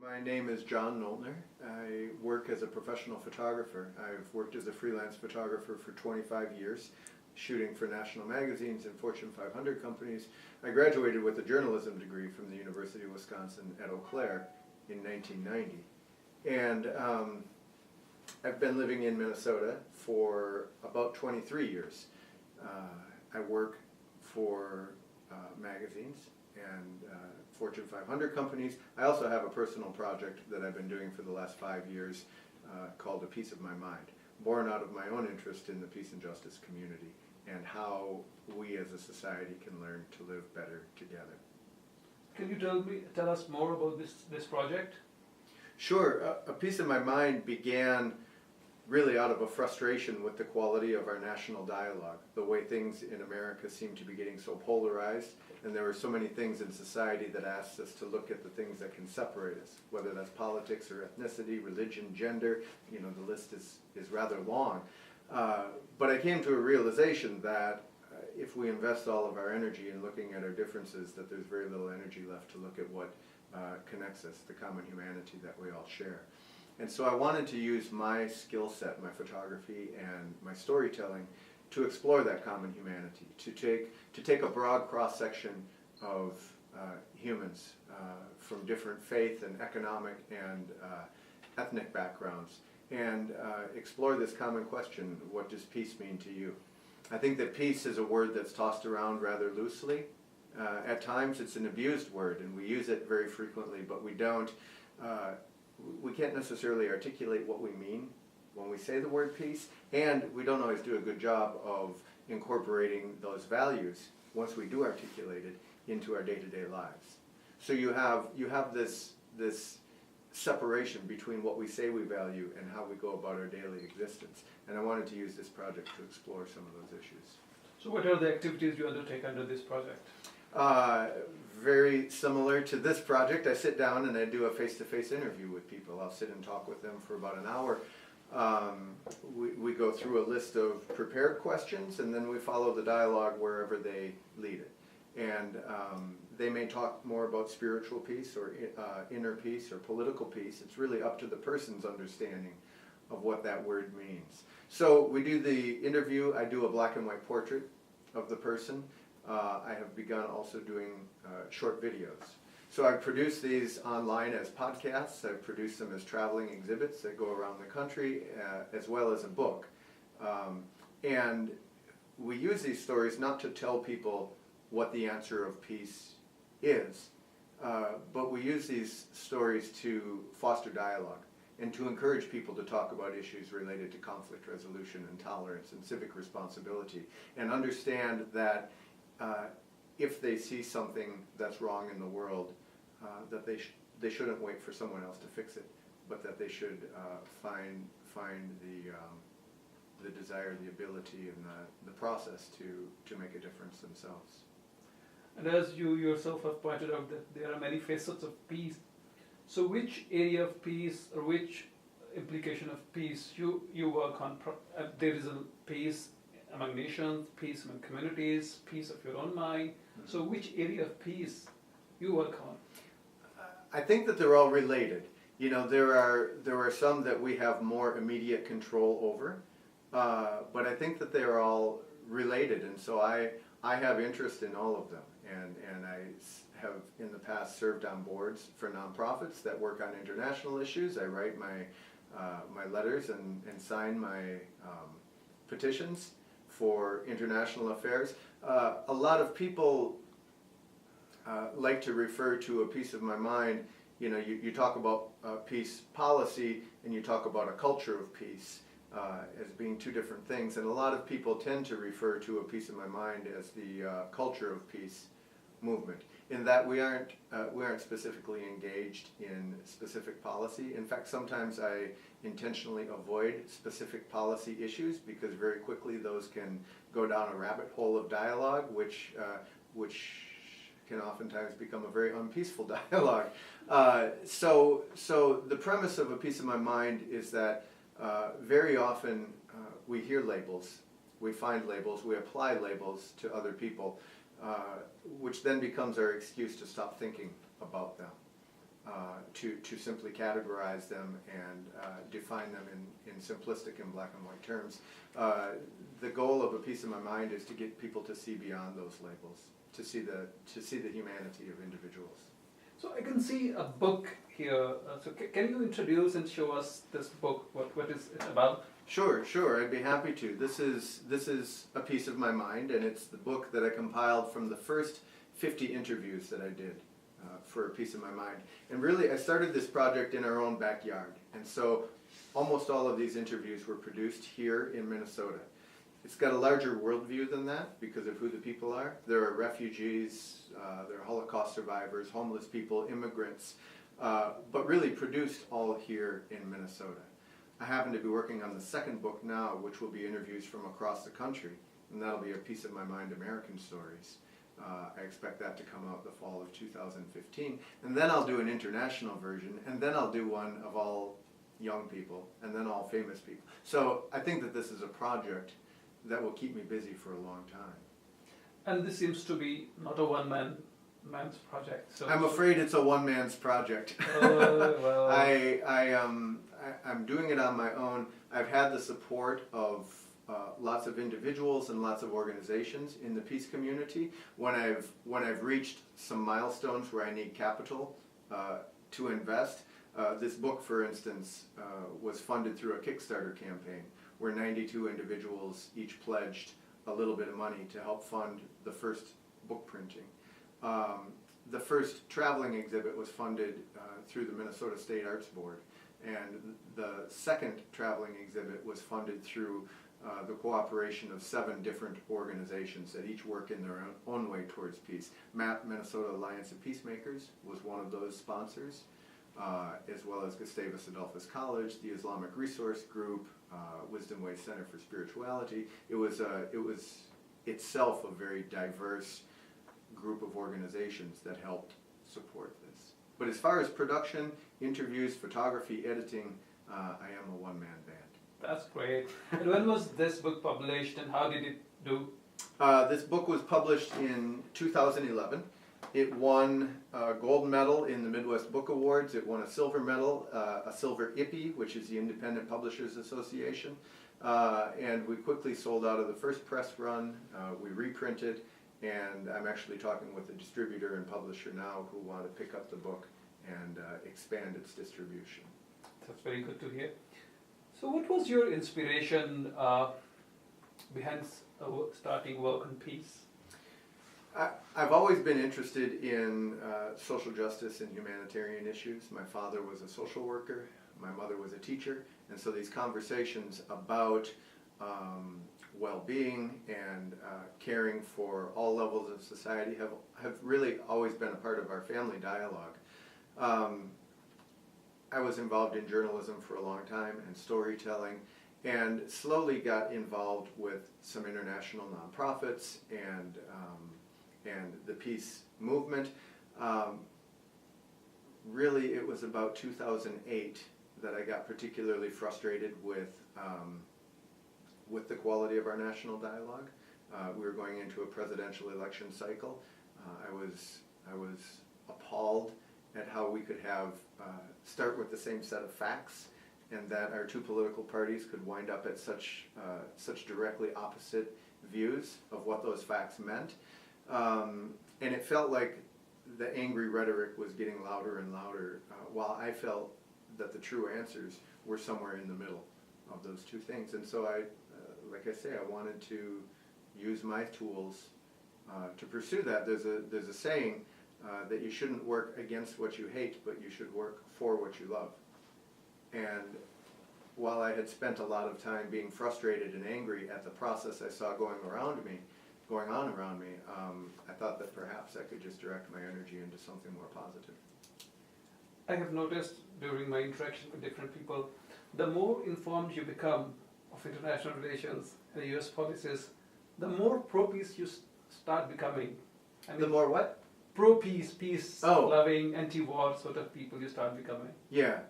My name is John Noltner. I work as a professional photographer. I've worked as a freelance photographer for 25 years, shooting for national magazines and Fortune 500 companies. I graduated with a journalism degree from the University of Wisconsin at Eau Claire in 1990. And I've been living in Minnesota for about 23 years. I work for magazines and Fortune 500 companies. I also have a personal project that I've been doing for the last 5 years called A Piece of My Mind, born out of my own interest in the peace and justice community and how we as a society can learn to live better together. Can you tell us more about this project? Sure. A Piece of My Mind began really out of a frustration with the quality of our national dialogue, the way things in America seem to be getting so polarized, and there are so many things in society that ask us to look at the things that can separate us, whether that's politics or ethnicity, religion, gender. You know, the list is rather long. But I came to a realization that if we invest all of our energy in looking at our differences, that there's very little energy left to look at what connects us, the common humanity that we all share. And so I wanted to use my skill set, my photography and my storytelling to explore that common humanity, to take a broad cross-section of humans from different faith and economic and ethnic backgrounds and explore this common question: what does peace mean to you? I think that peace is a word that's tossed around rather loosely. At times it's an abused word and we use it very frequently, but we can't necessarily articulate what we mean when we say the word peace, and we don't always do a good job of incorporating those values, once we do articulate it, into our day-to-day lives. So you have this separation between what we say we value and how we go about our daily existence. And I wanted to use this project to explore some of those issues. So what are the activities you undertake under this project? Very similar to this project. I sit down and I do a face-to-face interview with people. I'll sit and talk with them for about an hour. We go through a list of prepared questions and then we follow the dialogue wherever they lead it. And they may talk more about spiritual peace or inner peace or political peace. It's really up to the person's understanding of what that word means. So we do the interview. I do a black and white portrait of the person. I have begun also doing short videos. So I've produced these online as podcasts. I've produced them as traveling exhibits that go around the country, as well as a book. And we use these stories not to tell people what the answer of peace is, but we use these stories to foster dialogue and to encourage people to talk about issues related to conflict resolution and tolerance and civic responsibility, and understand that if they see something that's wrong in the world, that they shouldn't wait for someone else to fix it, but that they should find the desire, the ability, and the process to make a difference themselves. And as you yourself have pointed out, that there are many facets of peace. So which area of peace or which implication of peace you work on? There is a peace among nations, peace among communities, peace of your own mind. Mm-hmm. So which area of peace you work on? I think that they're all related. You know, there are some that we have more immediate control over, but I think that they're all related, and so I have interest in all of them, and I have in the past served on boards for nonprofits that work on international issues. I write my letters and sign my petitions for international affairs. A lot of people like to refer to a piece of my mind. You know, you talk about peace policy and you talk about a culture of peace as being two different things, and a lot of people tend to refer to a piece of my mind as the culture of peace movement, in that we aren't specifically engaged in specific policy. In fact, sometimes I intentionally avoid specific policy issues because very quickly those can go down a rabbit hole of dialogue, which can oftentimes become a very unpeaceful dialogue. So the premise of A Piece of My Mind is that very often we hear labels, we find labels, we apply labels to other people, which then becomes our excuse to stop thinking about them. to simply categorize them and define them in simplistic and black and white terms. The goal of A Piece of My Mind is to get people to see beyond those labels, to see the humanity of individuals. So I can see a book here. So can you introduce and show us this book? What is it about? Sure, I'd be happy to. This is A Piece of My Mind, and it's the book that I compiled from the first 50 interviews that I did for A Piece of My Mind. And really, I started this project in our own backyard, and so almost all of these interviews were produced here in Minnesota. It's got a larger worldview than that because of who the people are. There are refugees, there are Holocaust survivors, homeless people, immigrants, but really produced all here in Minnesota. I happen to be working on the second book now, which will be interviews from across the country, and that'll be A Piece of My Mind American Stories. I expect that to come out the fall of 2015, and then I'll do an international version, and then I'll do one of all young people, and then all famous people. So I think that this is a project that will keep me busy for a long time. And this seems to be not a man's project. So I'm afraid it's a one-man's project. Well. I'm doing it on my own. I've had the support of lots of individuals and lots of organizations in the peace community. When I've reached some milestones where I need capital to invest, this book, for instance, was funded through a Kickstarter campaign where 92 individuals each pledged a little bit of money to help fund the first book printing. The first traveling exhibit was funded through the Minnesota State Arts Board, and the second traveling exhibit was funded through the cooperation of 7 different organizations that each work in their own way towards peace. MAP, Minnesota Alliance of Peacemakers, was one of those sponsors, as well as Gustavus Adolphus College, the Islamic Resource Group, Wisdom Way Center for Spirituality. It was itself a very diverse group of organizations that helped support this. But as far as production, interviews, photography, editing, I am a one-man band. That's great. And when was this book published, and how did it do? This book was published in 2011. It won a gold medal in the Midwest Book Awards. It won a silver medal, a silver IPPY, which is the Independent Publishers Association. And we quickly sold out of the first press run. We reprinted, and I'm actually talking with the distributor and publisher now who want to pick up the book and expand its distribution. That's very good to hear. So what was your inspiration behind starting work on peace? I've always been interested in social justice and humanitarian issues. My father was a social worker, my mother was a teacher, and so these conversations about well-being and caring for all levels of society have really always been a part of our family dialogue. I was involved in journalism for a long time and storytelling, and slowly got involved with some international nonprofits and the peace movement. Really, it was about 2008 that I got particularly frustrated with the quality of our national dialogue. We were going into a presidential election cycle. I was appalled at how we could have start with the same set of facts, and that our two political parties could wind up at such directly opposite views of what those facts meant. And it felt like the angry rhetoric was getting louder and louder, while I felt that the true answers were somewhere in the middle of those two things. And so like I say, I wanted to use my tools to pursue that. There's a saying that you shouldn't work against what you hate, but you should work for what you love. And while I had spent a lot of time being frustrated and angry at the process I saw going on around me, I thought that perhaps I could just direct my energy into something more positive. I have noticed during my interaction with different people, the more informed you become of international relations and US policies, the more pro-peace you start becoming. I mean, The more what? Pro-peace, peace-loving, anti-war sort of people you start becoming. Yeah.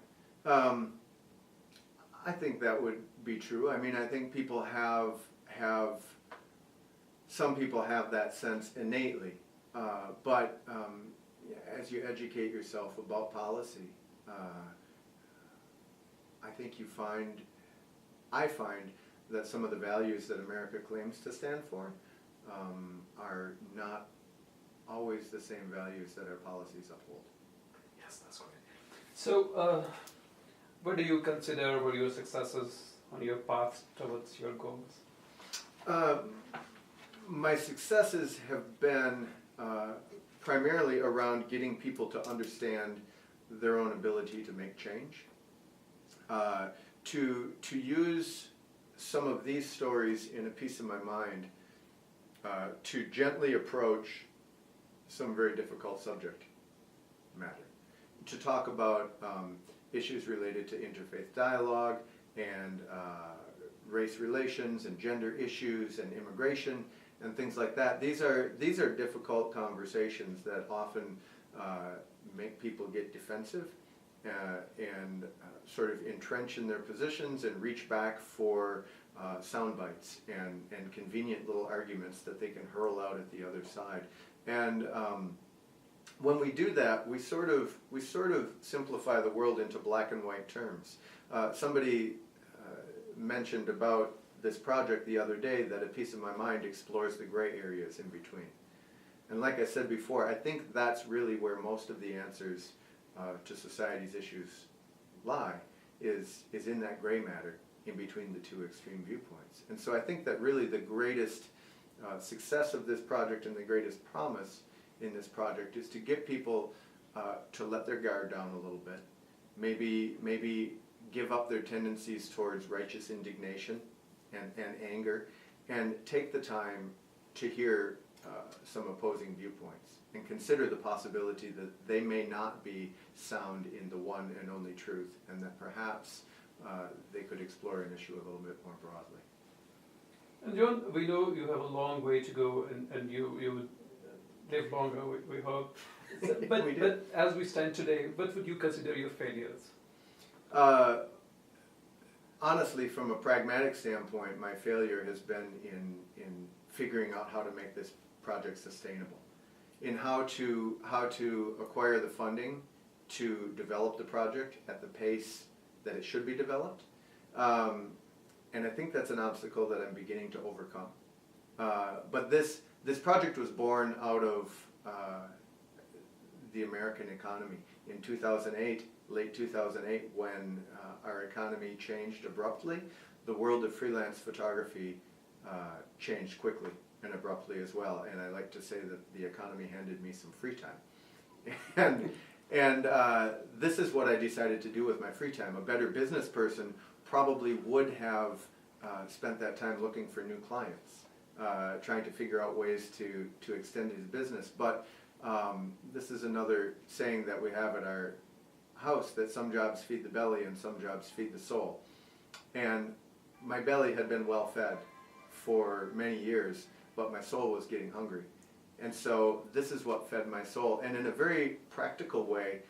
I think that would be true. I mean, I think people some people have that sense innately. But as you educate yourself about policy, I think I find that some of the values that America claims to stand for are not always the same values that our policies uphold. Yes, that's great. So, what do you consider were your successes on your path towards your goals? My successes have been primarily around getting people to understand their own ability to make change, to use some of these stories in A Piece of My Mind to gently approach some very difficult subject matter, to talk about issues related to interfaith dialogue and race relations and gender issues and immigration and things like that. These are difficult conversations that often make people get defensive and sort of entrench in their positions and reach back for sound bites and convenient little arguments that they can hurl out at the other side. And when we do that, we sort of simplify the world into black and white terms. Somebody mentioned about this project the other day that A Piece of My Mind explores the gray areas in between. And like I said before, I think that's really where most of the answers to society's issues lie, is in that gray matter in between the two extreme viewpoints. And so I think that really the greatest success of this project and the greatest promise in this project is to get people to let their guard down a little bit, maybe give up their tendencies towards righteous indignation and anger, and take the time to hear some opposing viewpoints and consider the possibility that they may not be sound in the one and only truth, and that perhaps they could explore an issue a little bit more broadly. And John, we know you have a long way to go, and you would live longer, we hope. But as we stand today, what would you consider your failures? Honestly, from a pragmatic standpoint, my failure has been in figuring out how to make this project sustainable, in how to acquire the funding to develop the project at the pace that it should be developed. And I think that's an obstacle that I'm beginning to overcome. But this project was born out of the American economy. In 2008, late 2008, when our economy changed abruptly, the world of freelance photography changed quickly and abruptly as well. And I like to say that the economy handed me some free time. And this is what I decided to do with my free time. A better business person probably would have spent that time looking for new clients, trying to figure out ways to extend his business. But this is another saying that we have at our house, that some jobs feed the belly and some jobs feed the soul. And my belly had been well fed for many years, but my soul was getting hungry. And so this is what fed my soul. And in a very practical way,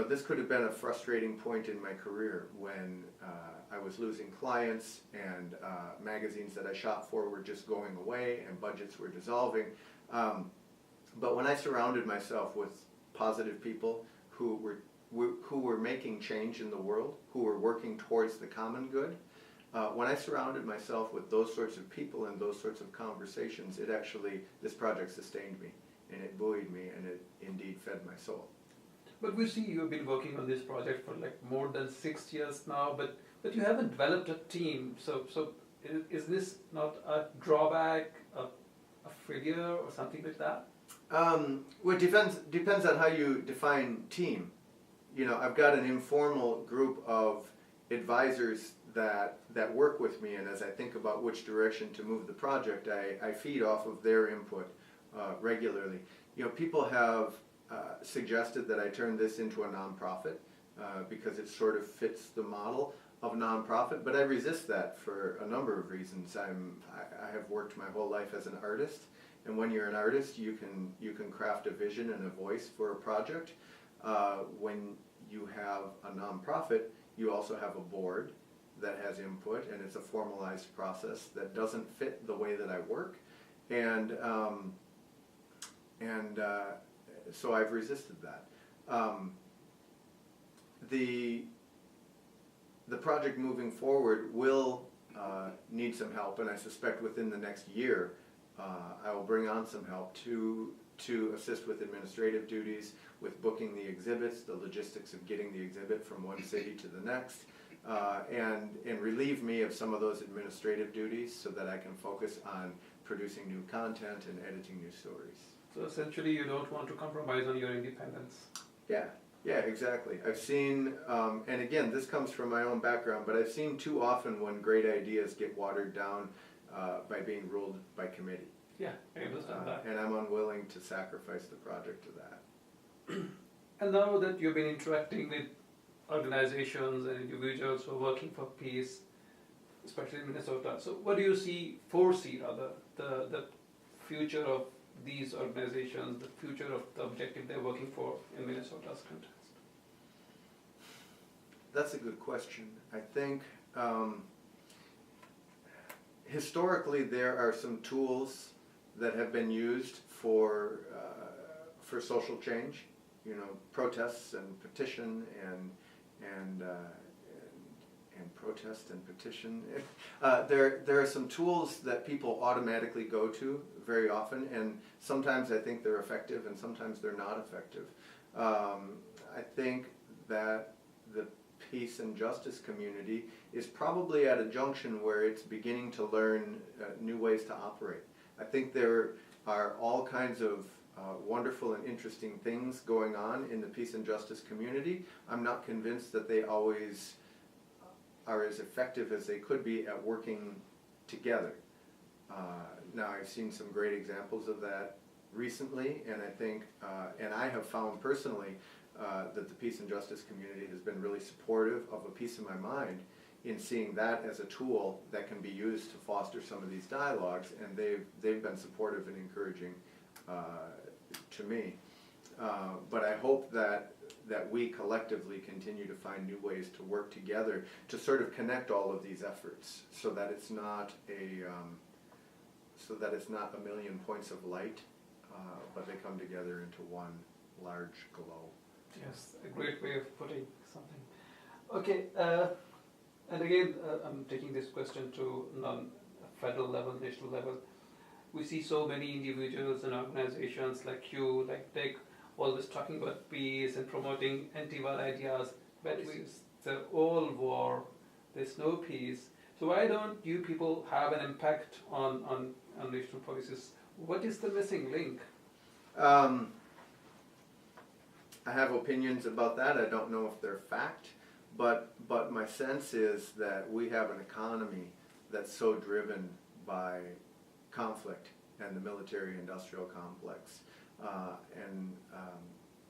this could have been a frustrating point in my career when I was losing clients and magazines that I shot for were just going away and budgets were dissolving. But when I surrounded myself with positive people who were making change in the world, who were working towards the common good, when I surrounded myself with those sorts of people and those sorts of conversations, this project sustained me, and it buoyed me, and it indeed fed my soul. But we see you've been working on this project for like more than 6 years now, but you haven't developed a team. So is this not a drawback, a failure, or something like that? Well, it depends on how you define team. I've got an informal group of advisors that work with me, and as I think about which direction to move the project, I feed off of their input regularly. People have suggested that I turn this into a nonprofit because it sort of fits the model of nonprofit, but I resist that for a number of reasons. I have worked my whole life as an artist, and when you're an artist, you can craft a vision and a voice for a project. When you have a nonprofit, you also have a board that has input, and it's a formalized process that doesn't fit the way that I work, and so I've resisted that. The project moving forward will need some help, and I suspect within the next year I will bring on some help to assist with administrative duties, with booking the exhibits, the logistics of getting the exhibit from one city to the next, and relieve me of some of those administrative duties so that I can focus on producing new content and editing new stories. So essentially you don't want to compromise on your independence. Yeah, exactly. I've seen, and again, this comes from my own background, but I've seen too often when great ideas get watered down by being ruled by committee. Yeah, I understand that. And I'm unwilling to sacrifice the project to that. And now that you've been interacting with organizations and individuals who are working for peace, especially in Minnesota, so what do you foresee rather, the future of these organizations, the future of the objective they're working for in Minnesota's context? That's a good question. I think historically there are some tools that have been used for social change, you know, protests and petition and protest and petition. There are some tools that people automatically go to very often, and sometimes I think they're effective and sometimes they're not effective. I think that the peace and justice community is probably at a junction where it's beginning to learn new ways to operate. I think there are all kinds of wonderful and interesting things going on in the peace and justice community. I'm not convinced that they always are as effective as they could be at working together. Now, I've seen some great examples of that recently, and I think, and I have found personally that the peace and justice community has been really supportive of a Peace in My Mind in seeing that as a tool that can be used to foster some of these dialogues, and they've been supportive and encouraging to me. But I hope that we collectively continue to find new ways to work together to sort of connect all of these efforts, so that it's not a million points of light, but they come together into one large glow. Yes, a great way of putting something. Okay, and again, I'm taking this question to federal level, national level. We see so many individuals and organizations like you, like Dick, always talking about peace and promoting Antiwar ideas, but it's all war, there's no peace. So why don't you people have an impact on national policies? What is the missing link? I have opinions about that. I don't know if they're fact, but my sense is that we have an economy that's so driven by conflict and the military-industrial complex. And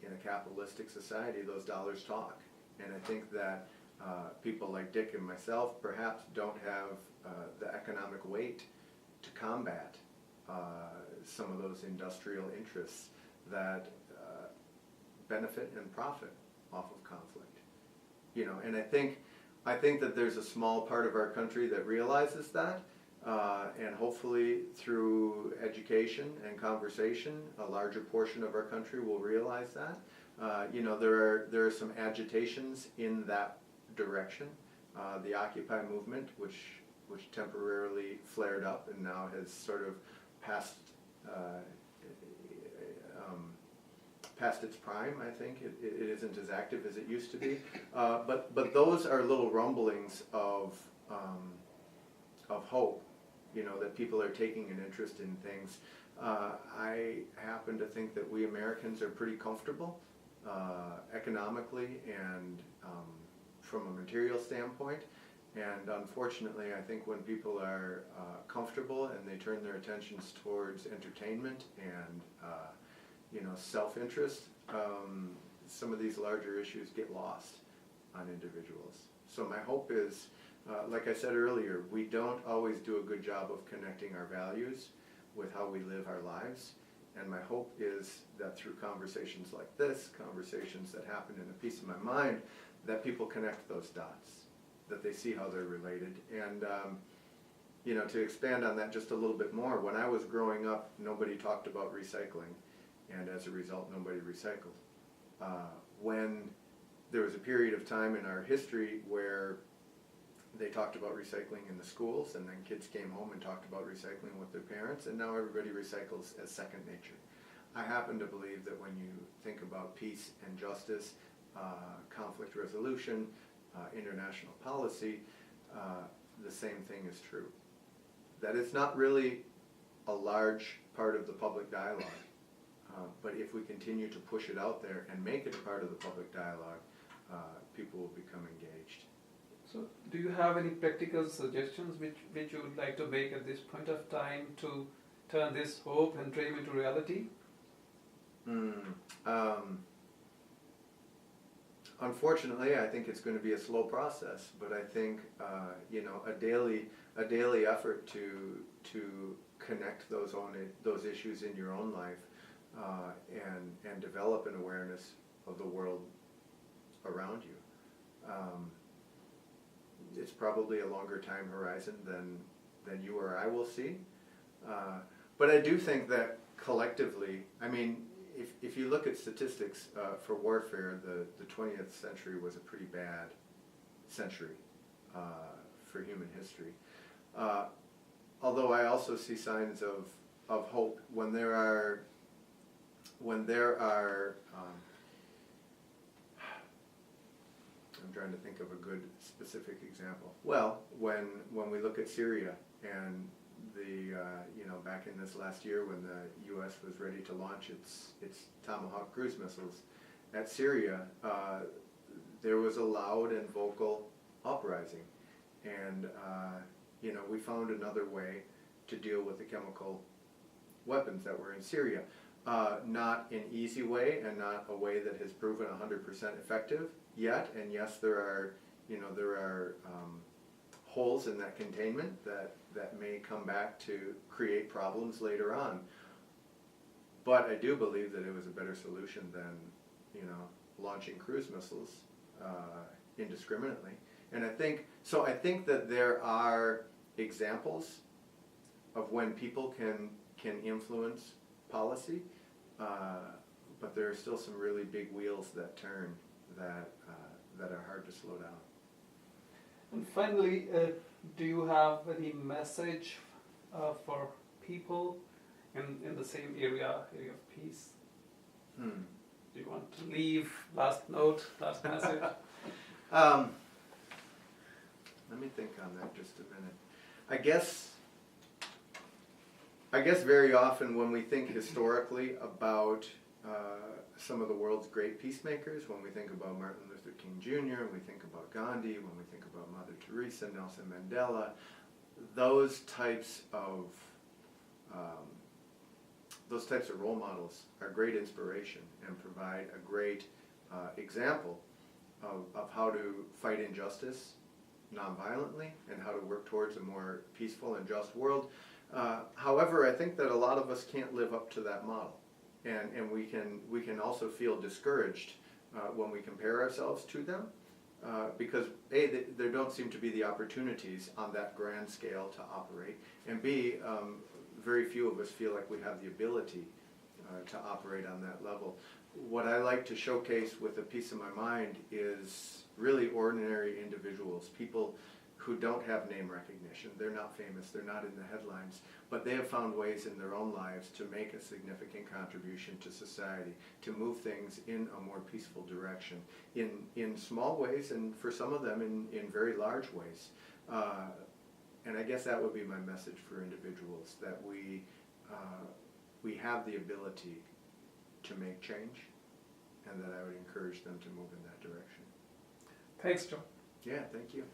in a capitalistic society, those dollars talk. And I think that people like Dick and myself perhaps don't have the economic weight to combat some of those industrial interests that benefit and profit off of conflict. You know, and I think that there's a small part of our country that realizes that. And hopefully through education and conversation, a larger portion of our country will realize that. You know, there are some agitations in that direction. The Occupy movement, which temporarily flared up and now has sort of passed its prime. I think it isn't as active as it used to be. But those are little rumblings of hope. You know, that people are taking an interest in things. I happen to think that we Americans are pretty comfortable economically and from a material standpoint. And unfortunately, I think when people are comfortable and they turn their attentions towards entertainment and you know, self-interest, some of these larger issues get lost on individuals. So my hope is, like I said earlier, we don't always do a good job of connecting our values with how we live our lives. And my hope is that through conversations like this, conversations that happen in a Peace in My Mind, that people connect those dots, that they see how they're related. And you know, to expand on that just a little bit more, when I was growing up, nobody talked about recycling. and as a result, nobody recycled. When there was a period of time in our history where they talked about recycling in the schools, and then kids came home and talked about recycling with their parents, and now everybody recycles as second nature. I happen to believe that when you think about peace and justice, conflict resolution, international policy, the same thing is true. That it's not really a large part of the public dialogue, but if we continue to push it out there and make it a part of the public dialogue, people will become engaged. So, do you have any practical suggestions which you would like to make at this point of time to turn this hope and dream into reality? Unfortunately, I think it's going to be a slow process, but I think a daily effort to connect those issues in your own life and develop an awareness of the world around you. It's probably a longer time horizon than you or I will see, but I do think that collectively, I mean, if you look at statistics for warfare, the 20th century was a pretty bad century for human history. Although I also see signs of hope when there are I'm trying to think of a good specific example. Well, when we look at Syria and back in this last year when the U.S. was ready to launch its Tomahawk cruise missiles at Syria, there was a loud and vocal uprising, and we found another way to deal with the chemical weapons that were in Syria. Not an easy way, and not a way that has proven 100% effective yet. And yes, there are holes in that containment that may come back to create problems later on. But I do believe that it was a better solution than launching cruise missiles indiscriminately. And I think that there are examples of when people can influence policy, but there are still some really big wheels that turn that are hard to slow down. And finally, do you have any message for people in the same area of peace? Do you want to leave last note, last message? Let me think on that just a minute. I guess very often when we think historically about some of the world's great peacemakers, when we think about Martin Luther King Jr., we think about Gandhi, when we think about Mother Teresa, Nelson Mandela, those types of role models are great inspiration and provide a great example of how to fight injustice nonviolently and how to work towards a more peaceful and just world. However, I think that a lot of us can't live up to that model, and we can also feel discouraged when we compare ourselves to them, because A, there don't seem to be the opportunities on that grand scale to operate, and B, very few of us feel like we have the ability to operate on that level. What I like to showcase with A Piece of My Mind is really ordinary individuals, people who don't have name recognition. They're not famous, they're not in the headlines, but they have found ways in their own lives to make a significant contribution to society, to move things in a more peaceful direction, in small ways, and for some of them in very large ways. And I guess that would be my message for individuals, that we have the ability to make change, and that I would encourage them to move in that direction. Thanks, John. Yeah, thank you.